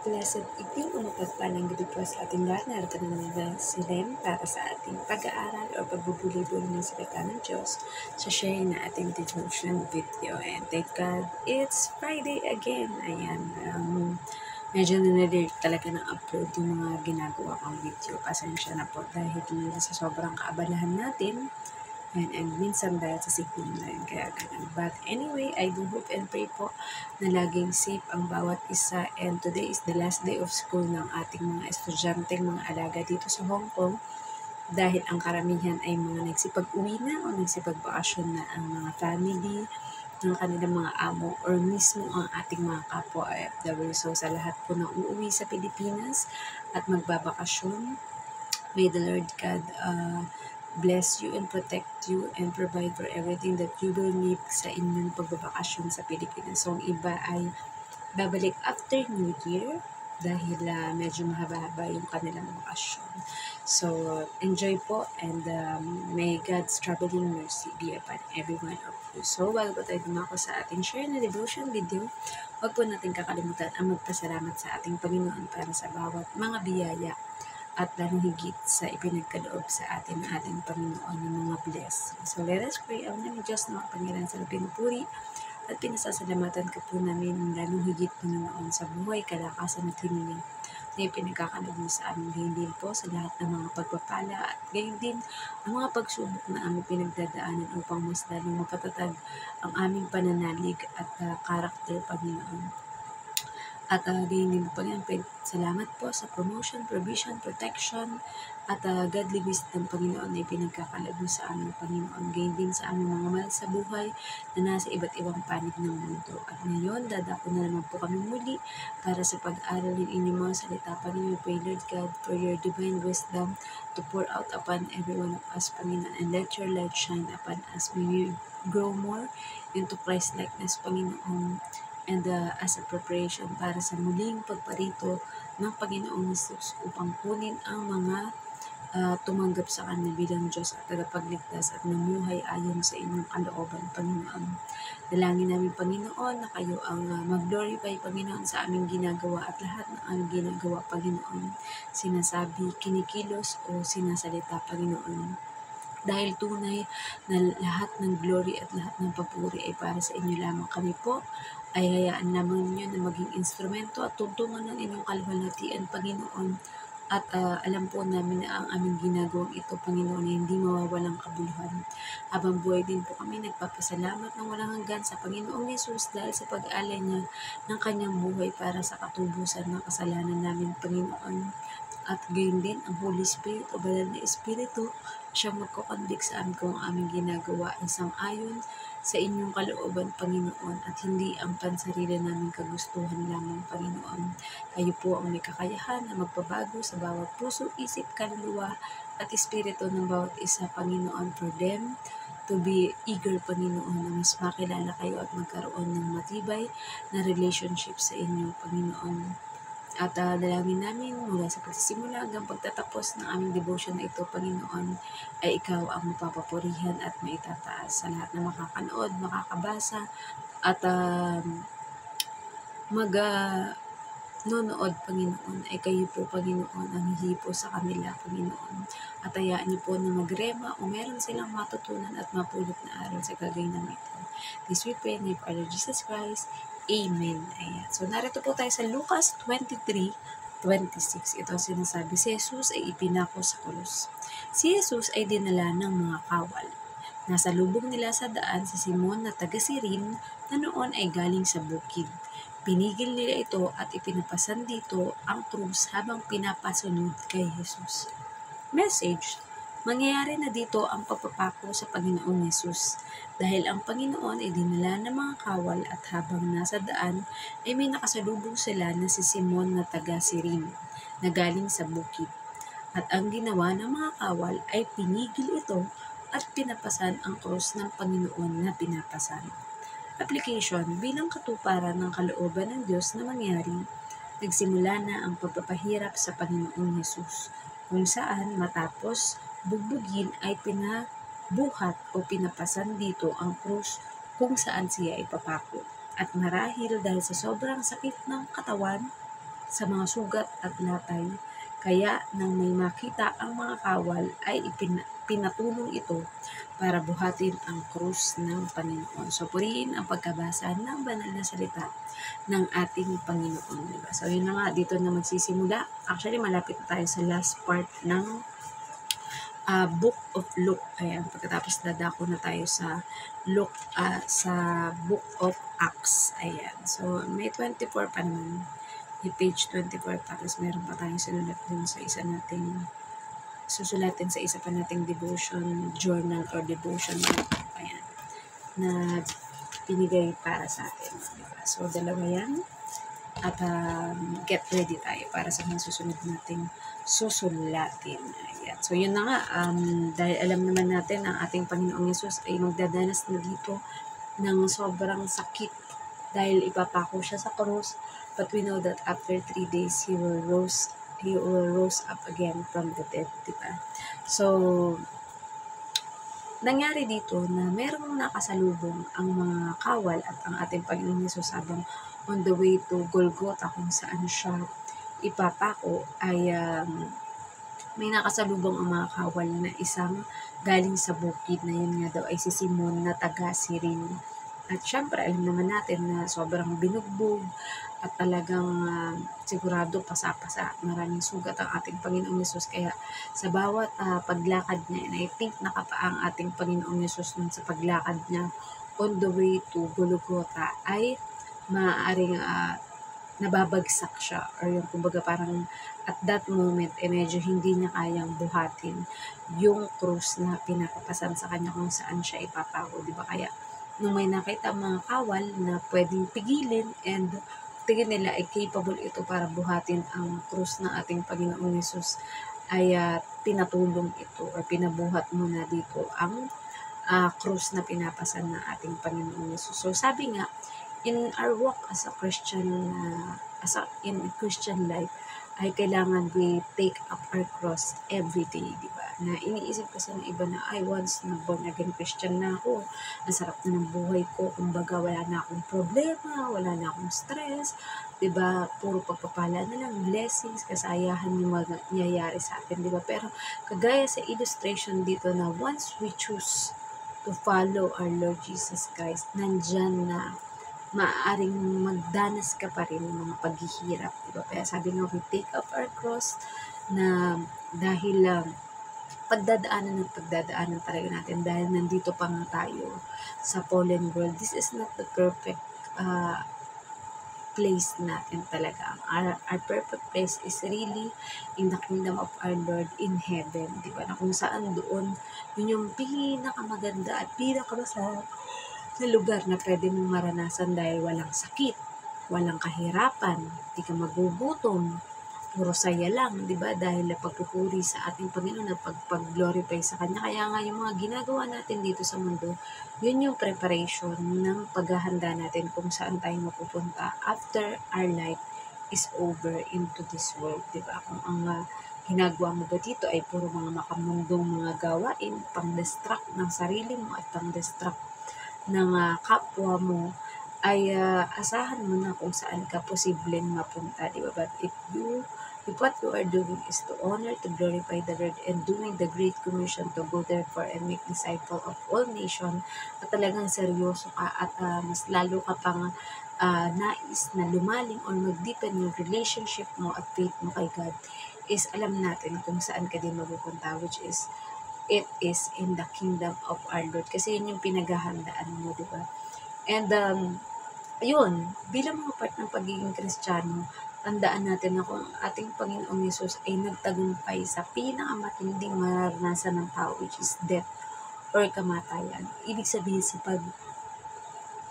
Blessed evening o mapagpalang gabi po sa ating lahat. Narito na naman si Lem para sa ating pag-aaral o pagbubuli-buli ng salita ng Diyos sa sharing na ating devotion video. And thank God, it's Friday again. Ayan, medyo nanalate talaga ng upload yung mga ginagawa kong video. Pasensya na po dahil sa sobrang kaabalahan natin. And minsan dahil sa signal na yun, kaya ganun. But anyway, I do hope and pray po na laging safe ang bawat isa. And today is the last day of school ng ating mga estudyanteng mga alaga dito sa Hong Kong. Dahil ang karamihan ay mga nagsipag-uwi na o nagsipagbakasyon na ang mga family ng kanilang mga amo or mismo ang ating mga kapwa OFW. So sa lahat po na uuwi sa Pilipinas at magbabakasyon, may the Lord God bless you and protect you and provide for everything that you will need sa inyong pagbabakasyon sa Pilipinas. So, ang iba ay babalik after New Year dahil medyo mahaba-haba yung kanilang bakasyon. So, enjoy po and may God's traveling mercy be upon every one of you. So, bago tayo dumako sa ating share na devotion video, huwag po natin kakalimutan ang magpasalamat sa ating Panginoon para sa bawat mga biyaya at lalong higit sa ipinagkaloob sa atin ng ating Panginoon ng mga blessings. So let us pray. Ang namin Diyos na makapangyarihan sa pinupuri at pinasasalamatan ka po namin lalong higit Panginoon sa buhay, kalakasan at hininga na ipinagkakaloob mo sa amin. Gayon din po sa lahat ng mga pagpapala at gayon din ang mga pagsubok na aming pinagdadaanan upang mas lalong mapatatag ang aming pananalig at karakter, Panginoon. At gayon din po yan, salamat po sa promotion, provision, protection, at godly wisdom, Panginoon, na ipinagkakaloob mo sa aming Panginoon. Gayon din sa aming mga mahal sa buhay na nasa iba't ibang panig ng mundo. At ngayon, dadako na naman po kami muli para sa pag-aral ng inyong mga salita. Panginoon, pray, Lord God, for your divine wisdom to pour out upon every one of us, Panginoon, and let your light shine upon us. May we grow more into Christ-likeness, Panginoon, and as a preparation para sa muling pagparito ng Panginoong Hesus upang kunin ang mga tumanggap sa Kanya bilang Diyos at tagapagligtas at namuhay ayon sa inyong kalooban, Panginoon. Dalangin namin, Panginoon, na kayo ang mag-glorify, Panginoon, sa aming ginagawa at lahat ng aming ginagawa, Panginoon. Sinasabi, kinikilos o sinasalita, Panginoon. Dahil tunay na lahat ng glory at lahat ng papuri ay para sa inyo lamang. Kami po ay hayaan lamang ninyo na maging instrumento at tuntungan ng inyong kaluwalhatian, Panginoon. At alam po namin na ang aming ginagawang ito, Panginoon, ay hindi mawawalang kabuluhan. Habang buhay din po kami, nagpapasalamat ng walang hanggan sa Panginoong Hesus dahil sa pag-alay niya ng kanyang buhay para sa katubusan ng kasalanan namin, Panginoon. At gayon din ang Holy Spirit o banal na Espiritu, siyang magkukonvict sa amin kung ang aming ginagawa ay sang-ayon sa inyong kalooban, Panginoon, at hindi ang pansarili naming kagustuhan lamang, Panginoon. Kayo po ang may kakayahan na magpabago sa bawat puso, isip, kaluluwa at espiritu ng bawat isa, Panginoon, for them to be eager, Panginoon, na mas makilala kayo at magkaroon ng matibay na relationship sa inyo, Panginoon. At dalangin namin mula sa pagsisimula hanggang pagtatapos ng aming devotion na ito, Panginoon, ay ikaw ang mapapapurihan at maitataas sa lahat na makakanood, makakabasa, at nonood, Panginoon, ay kayo po, Panginoon, ang hihipo sa kanila, Panginoon. At hayaan niyo po na magrema o meron silang matutunan at mapulot na aral sa gagawin ito. This we pray in the name of our Lord Jesus Christ. Amen. Ayan. So, narito po tayo sa Lucas 23:26. Ito sinasabi, si Jesus ay ipinako sa krus. Si Jesus ay dinala ng mga kawal. Nasa lubong nila sa daan si Simon na taga-Sirin na noon ay galing sa bukid. Pinigil nila ito at ipinapasan dito ang krus habang pinapasunod kay Jesus. Message: mangyayari na dito ang pagpapako sa Panginoong Hesus dahil ang Panginoon ay dinala ng mga kawal at habang nasa daan ay may nakasalubong sila na si Simon na taga-Sirin na galing sa bukid. At ang ginawa ng mga kawal ay pinigil ito at pinapasan ang krus ng Panginoon na pinapasan. Application: bilang katuparan ng kalooban ng Diyos na mangyari, nagsimula na ang pagpapahirap sa Panginoong Hesus, kung saan matapos bugbugin ay pinabuhat o pinapasan dito ang krus kung saan siya ipapako. At marahil dahil sa sobrang sakit ng katawan, sa mga sugat at latay. Kaya nang may makita ang mga kawal ay pinatulong ito para buhatin ang krus ng Panginoon. So, purihin ang pagkabasa ng banal na salita ng ating Panginoon. Diba? So, yun na nga, dito na magsisimula. Actually, malapit na tayo sa last part ng Book of Luke. Ayan, pagkatapos dadako na tayo sa Luke, sa Book of Acts. Ayan, so may 24 pa naman. May page 24 pa, tapos meron pa tayong sinulat dun sa isa nating susulatin sa isa pa nating devotion journal or devotion book. Ayan, na pinigay para sa atin. Diba? So, dalawa yan. At get ready tayo para sa mga susunod nating susulatin. Ayan. So, yun na nga. Dahil alam naman natin ang ating Panginoong Yesus ay magdadanas na dito ng sobrang sakit dahil ipapako siya sa krus. But we know that after 3 days, He will rose up again from the dead. Diba? So, nangyari dito na merong nakasalubong ang mga kawal at ang ating Panginoong Yesus habang on the way to Golgotha kung saan siya ipapako ay may nakasalubong ang mga kawal na isang galing sa bukid na yun nga daw ay si Simon na taga Cyrene. At syempre alam naman natin na sobrang binugbog at talagang sigurado pasa-pasa, maraming sugat ang ating Panginoong Yesus. Kaya sa bawat paglakad niya, and I think nakapa ang ating Panginoong Yesus nun sa paglakad niya on the way to Golgotha ay maaaring nababagsak siya, or yung kumbaga parang at that moment medyo hindi niya kayang buhatin yung krus na pinapapasan sa kanya kung saan siya ipapako, di ba? Kaya nung may nakita mga kawal na pwedeng pigilin and tingin nila ay capable ito para buhatin ang krus ng ating Panginoong Yesus, ay pinatulong ito or pinabuhat muna dito ang krus na pinapasan ng ating Panginoong Yesus. So sabi nga, in our walk as a Christian, in Christian life, ay kailangan we take up our cross every day, di ba? Na iniisip kasi ng iba na, ay, once na born again Christian na ako, ang sarap na ng buhay ko, kumbaga wala na akong problema, wala na akong stress, di ba? Puro pagpapala na lang, blessings, kasayahan yung nangyayari sa atin, di ba? Pero kagaya sa illustration dito na once we choose to follow our Lord Jesus Christ, nandyan na maaaring magdanas ka pa rin ng mga paghihirap, diba? Kaya sabi nga, we take up our cross na dahil pagdadaanan talaga natin dahil nandito pa nga tayo sa fallen world. This is not the perfect place natin talaga. Our perfect place is really in the kingdom of our Lord in heaven, diba? Na kung saan doon, yun yung pinakamaganda at pinakamasarap na lugar na pwede mong maranasan dahil walang sakit, walang kahirapan, di ka magugutom, puro saya lang, di ba? Dahil pagpupuri sa ating Panginoon at pag-glorify sa Kanya. Kaya nga yung mga ginagawa natin dito sa mundo, yun yung preparation ng paghahanda natin kung saan tayo mapupunta after our life is over into this world, di ba? Kung ang ginagawa mo ba dito ay puro mga makamundong mga gawain, pang-distract ng sarili mo at pang-distract ng kapwa mo, ay asahan mo na kung saan ka posibleng mapunta, di ba? But if what you are doing is to honor, to glorify the Lord, and doing the Great Commission to go therefore and make disciple of all nations, at talagang seryoso ka at mas lalo ka pang nais na lumalim or mag-deepen yung relationship mo at faith mo kay God, is alam natin kung saan ka din mapupunta, which is it is in the kingdom of our Lord. Kasi yun yung pinaghahandaan mo, di ba? And, yun, bilang mga part ng pagiging Kristiyano, tandaan natin na kung ating Panginoong Yesus ay nagtagumpay sa pinakamatinding maranasan ng tao, which is death or kamatayan. Ibig sabihin sa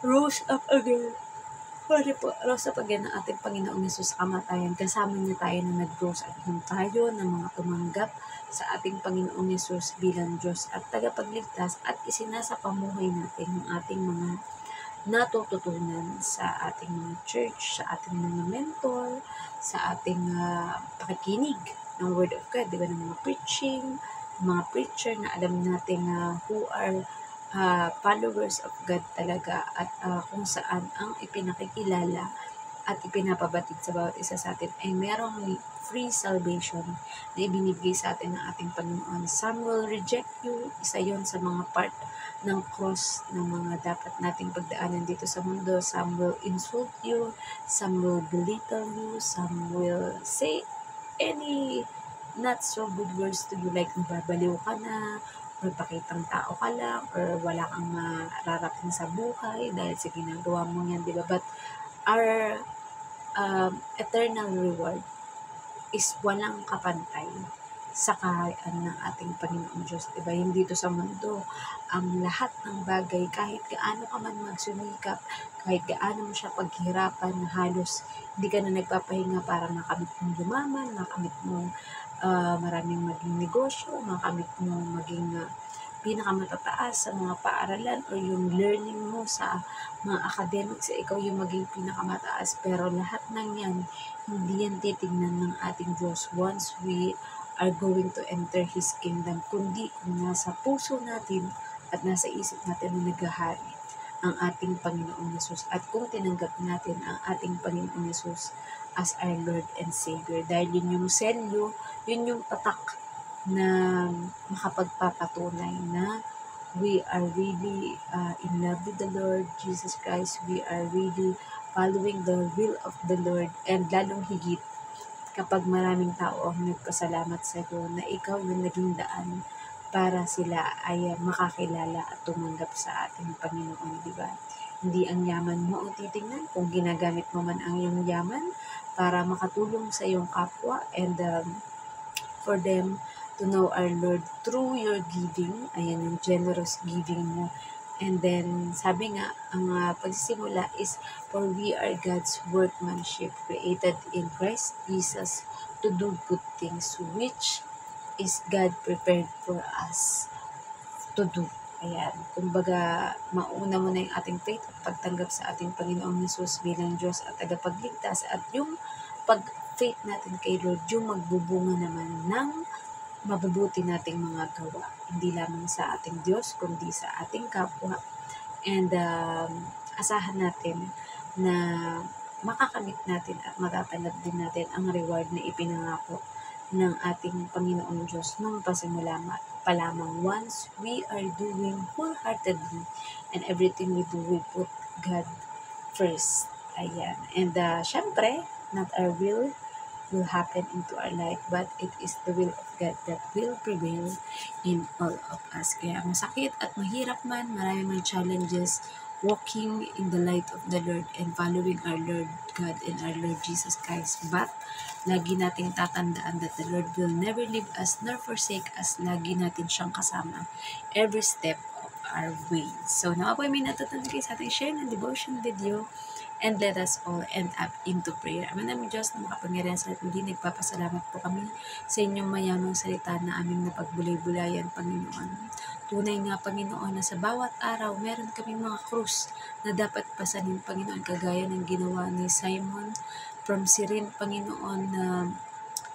rose up again ng ating Panginoong Yesus sa kamatayan, kasama niya tayo na nag-rose up ng tayo ng mga tumanggap sa ating Panginoong Yesus bilang Diyos at tagapagligtas at isinasapamuhay natin yung ating mga natututunan sa ating mga church, sa ating mga mentor, sa ating pakikinig ng Word of God, di ba, ng mga preaching, mga preacher na alam natin who are followers of God talaga at kung saan ang ipinakikilala at ipinapabatid sa bawat isa sa atin ay merong free salvation na ibinibigay sa atin ng ating Panginoon. Some will reject you, isa yon sa mga part ng cross ng mga dapat nating pagdaanan dito sa mundo. Some will insult you, some will belittle you, some will say any not so good words to you, like nababaliw ka na, or pakitang tao ka lang, or wala kang mararating sa buhay dahil sa ginagawa mo yan, di ba? But our eternal reward is walang kapantay sa kaharian ng ating Panginoong Diyos. Diba? Yung dito sa mundo, ang lahat ng bagay, kahit gaano ka man magsumikap, kahit gaano mo siya paghirapan, halos hindi ka na nagpapahinga para makamit mong yumaman, makamit mong maraming maging negosyo, makamit mong maging pinakamatataas sa mga paaralan or yung learning mo sa mga academics, ikaw yung maging pinakamataas. Pero lahat ng yan, hindi yan titignan ng ating Diyos once we are going to enter His kingdom, kundi kung nasa puso natin at nasa isip natin na naghahari ang ating Panginoong Yesus at kung tinanggap natin ang ating Panginoong Yesus as our Lord and Savior. Dahil yun yung selyo, yun yung tatak na makapagpapatunay na we are really in love with the Lord Jesus Christ. We are really following the will of the Lord, and lalong higit kapag maraming tao ang nagpasalamat sa iyo na ikaw yung naging daan para sila ay makakilala at tumanggap sa ating Panginoon, di ba? Hindi ang yaman mo ang titingnan, kung ginagamit mo man ang iyong yaman para makatulong sa iyong kapwa and for them to know our Lord through your giving, ayan yung generous giving mo. And then, sabi nga, ang pagsisimula is, for we are God's workmanship, created in Christ Jesus to do good things, which is God prepared for us to do. Ayan, kumbaga, mauna mo na yung ating faith at pagtanggap sa ating Panginoong Yesus bilang Diyos at tagapagligtas, at yung pag-faith natin kay Lord, yung magbubunga naman ng mabubuti nating mga gawa, hindi lamang sa ating Diyos, kundi sa ating kapwa. And asahan natin na makakamit natin at matatanggap din natin ang reward na ipinangako ng ating Panginoong Diyos nung pasimula pa lamang, once we are doing wholeheartedly and everything we do, we put God first. Ayan. And syempre, not our will happen into our life, but it is the will of God that will prevail in all of us. Kaya masakit at mahirap man, marami mga challenges, walking in the light of the Lord and following our Lord God and our Lord Jesus Christ. But lagi nating tatandaan that the Lord will never leave us nor forsake us. Lagi natin siyang kasama every step of our way. So, nawa po may natutunan kayo sa ating share ng devotion video. And let us all end up into prayer. Ama namin Diyos na makapangyarihan sa lahat, muli nagpapasalamat po kami sa inyong mayamang salita na aming napagbulay-bulayan, Panginoon. Tunay nga, Panginoon, na sa bawat araw meron kaming mga krus na dapat pasanin, Panginoon, kagaya ng ginawa ni Simon from Cyrene, Panginoon, na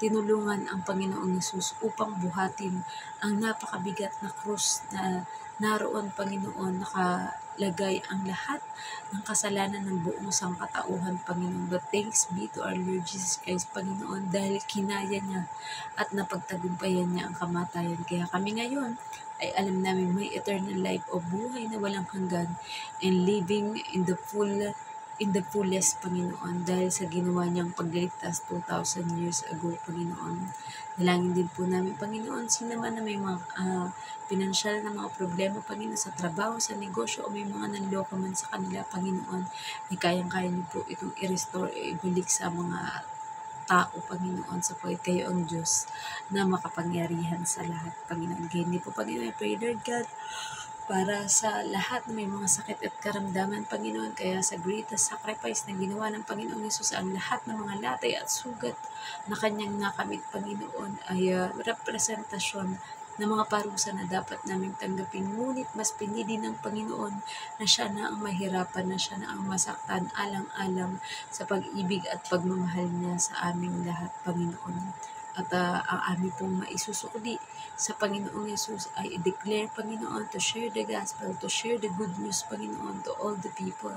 tinulungan ang Panginoong Yesus upang buhatin ang napakabigat na krus na naroon, Panginoon, nakalagay ang lahat ng kasalanan ng buong sangkatauhan, Panginoon. But thanks be to our Lord Jesus Christ, Panginoon, dahil kinaya niya at napagtagumpayan niya ang kamatayan. Kaya kami ngayon ay alam namin may eternal life o buhay na walang hanggan and living in the fullest, Panginoon, dahil sa ginawa niyang pagliligtas 2,000 years ago, Panginoon. Dalangin din po namin, Panginoon, sino man na may mga pinansyal na mga problema, Panginoon, sa trabaho, sa negosyo, o may mga nanloko man sa kanila, Panginoon, ay kayang-kaya niyo po itong i-restore, ibalik sa mga tao, Panginoon, sapagkat kayo ang Diyos na makapangyarihan sa lahat, Panginoon. Ganyan po, Panginoon, I pray, Lord God, para sa lahat na may mga sakit at karamdaman, Panginoon, kaya sa greatest sacrifice na ginawa ng Panginoong Yesus, ang lahat ng mga latay at sugat na kanyang nakamit, Panginoon, ay representasyon ng mga parusa na dapat naming tanggapin. Ngunit mas pinili ng Panginoon na siya na ang mahirapan, na siya na ang masaktan, alang-alang sa pag-ibig at pagmamahal niya sa aming lahat, Panginoon. At ang aming pong maisusukli sa Panginoong Yesus ay i-declare, Panginoon, to share the gospel, to share the good news, Panginoon, to all the people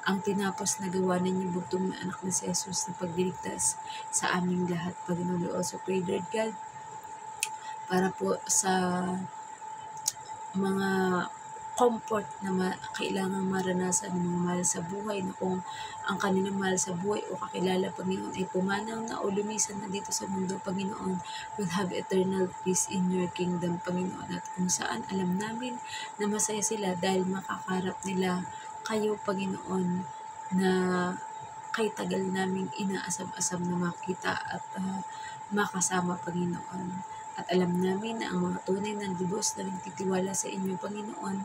ang tinapos na gawa ninyo bugtong na anak na si Jesus na pagliligtas sa aming lahat, Panginoon. We also pray, Lord God, para po sa mga comfort na kailangang maranasan ng mga mahal sa buhay, na kung ang kanilang mahal sa buhay o kakilala, Panginoon, ay pumanaw na o lumisan na dito sa mundo, Panginoon, will have eternal peace in your kingdom, Panginoon. At kung saan alam namin na masaya sila dahil makakarap nila kayo, Panginoon, na kay tagal naming inaasam-asam na makita at makasama, Panginoon. At alam namin na ang mga tunay na lubos na nagtitiwala sa inyo, Panginoon,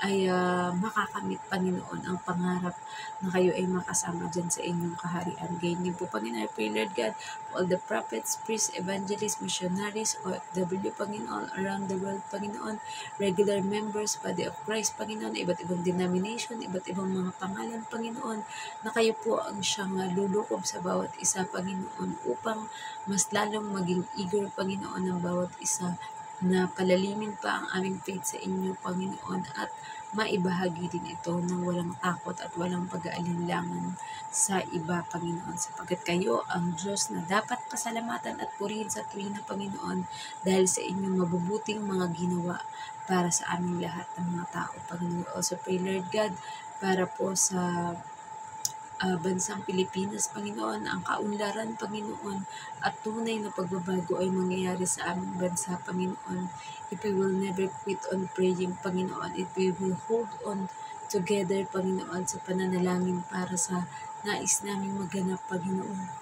ay makakamit, Panginoon, ang pangarap na kayo ay makasama dyan sa inyong kaharian. Ganyan po, Panginoon, I pray, Lord God, for all the prophets, priests, evangelists, missionaries, OFW, Panginoon, around the world, Panginoon, regular members, Body of Christ, Panginoon, iba't ibang denomination, iba't ibang mga pangalan, Panginoon, na kayo po ang siyang lulukob sa bawat isa, Panginoon, upang mas lalong maging eager, Panginoon, ng bawat isa na palalimin pa ang aming faith sa inyo, Panginoon, at maibahagi din ito ng walang takot at walang pag-aalinlangan sa iba, Panginoon, sapagkat kayo ang Diyos na dapat pasalamatan at purihin sa tuwing na, Panginoon, dahil sa inyong mabubuting mga ginawa para sa aming lahat ng mga tao, Panginoon. Also pray, Lord God, para po sa bansang Pilipinas, Panginoon, ang kaunlaran, Panginoon, at tunay na pagbabago ay mangyayari sa aming bansa, Panginoon. If we will never quit on praying, Panginoon, if we will hold on together, Panginoon, sa pananalangin para sa nais naming maganap, Panginoon,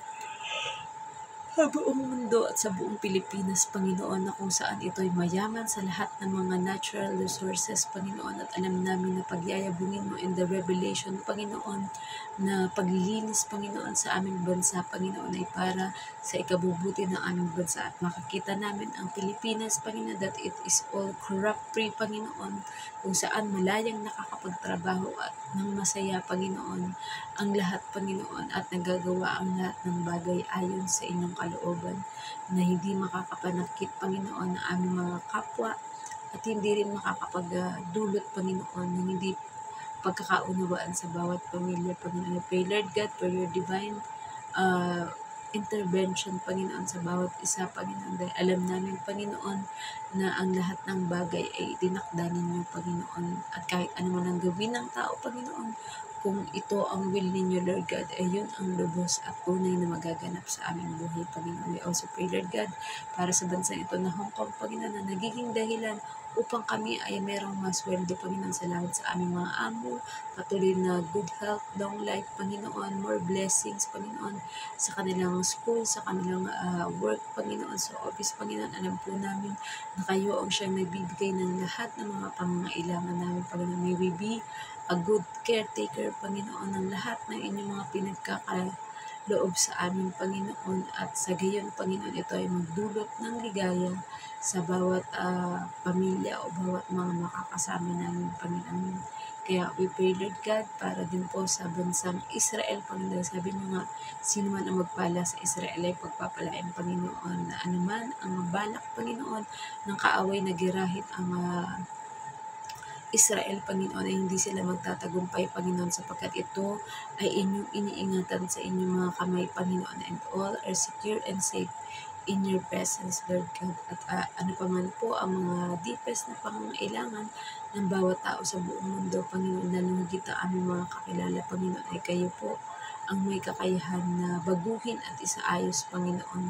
sa buong mundo at sa buong Pilipinas, Panginoon, na kung saan ito ay mayaman sa lahat ng mga natural resources, Panginoon, at alam namin na pagyayabungin mo in the revelation, Panginoon, na paglilinis, Panginoon, sa aming bansa, Panginoon, ay para sa ikabubuti ng aming bansa, at makikita namin ang Pilipinas, Panginoon, that it is all corrupt-free, Panginoon, kung saan malayang nakakapagtrabaho at ng masaya, Panginoon, ang lahat, Panginoon, at nagagawa ang lahat ng bagay ayon sa inyong kalooban, na hindi makakapanakit, Panginoon, ng aming mga kapwa, at hindi rin makakapagdulot, Panginoon, ng hindi pagkakaunawaan sa bawat pamilya, Panginoon. I pray, Lord God, for your divine intervention, Panginoon, sa bawat isa, Panginoon, dahil alam namin, Panginoon, na ang lahat ng bagay ay tinakda ninyo, Panginoon, at kahit ano man ang gawin ng tao, Panginoon, kung ito ang will ninyo, Lord God, ay yun ang lubos at tunay na magaganap sa aming buhay, Panginoon. We also pray, Lord God, para sa bansa ito na Hong Kong, Panginoon, na nagiging dahilan upang kami ay merong masweldo, Panginoon. Salamat sa aming mga amo, patuloy na good health, long life, Panginoon, more blessings, Panginoon, sa kanilang school, sa kanilang work, Panginoon, sa office, Panginoon. Alam po namin na kayo ang siyang nagbibigay ng lahat ng mga pangangailangan namin, Panginoon. May we be a good caretaker, Panginoon, ng lahat ng inyong mga pinagkakaloob sa amin, Panginoon, at sa gayon, Panginoon, ito ay magdulot ng ligaya sa bawat pamilya o bawat mga makakasama namin, Panginoon. Kaya we pray, Lord God, para din po sa bansang Israel, Panginoon. Sabi niyo nga, sino man ang magpala sa Israel ay pagpapalain, Panginoon, na anuman ang balak, Panginoon, ng kaaway na girahin ang Israel, Panginoon, ay hindi sila magtatagumpay, Panginoon, sapagkat ito ay inyong iniingatan sa inyong mga kamay, Panginoon, and all are secure and safe in your presence, Lord God. At ano pa man po ang mga deepest na pangangailangan ng bawat tao sa buong mundo, Panginoon, lalong higit ang aming mga kakilala, Panginoon, ay kayo po ang may kakayahan na baguhin at isaayos, Panginoon,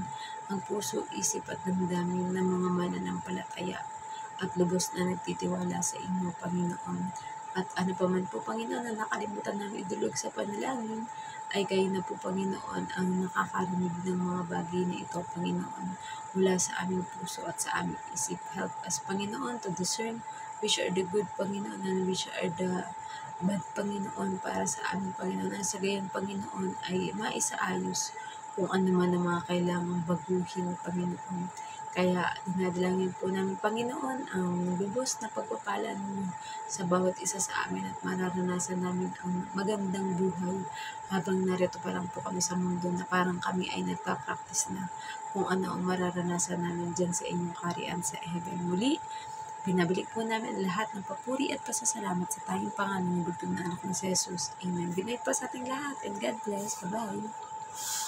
ang puso, isip at damdamin ng mga mananampalataya at lubos na nagtitiwala sa inyo, Panginoon. At ano pa man po, Panginoon, na nakalimutan namin idulog sa panalangin, ay kayo na po, Panginoon, ang nakakarinig ng mga bagay na ito, Panginoon, mula sa aming puso at sa aming isip. Help us, Panginoon, to discern which are the good, Panginoon, and which are the bad, Panginoon, para sa aming, Panginoon. At sa gayon, Panginoon, ay maisaayos kung ano man ang mga kailangang baguhin, Panginoon. Kaya dinadalangin po namin, Panginoon, ang lubos na pagpapala ninyo sa bawat isa sa amin at mararanasan namin ang magandang buhay habang narito pa lang po kami sa mundo, na parang kami ay nagpa-practice na kung ano ang mararanasan namin dyan sa inyong kaharian sa heaven. Muli, Pinabalik po namin lahat ng papuri at pasasalamat sa tayong pangalan ng bugtong na anak ng si Jesus. Amen. Good night po sa ating lahat and God bless. Bye-bye.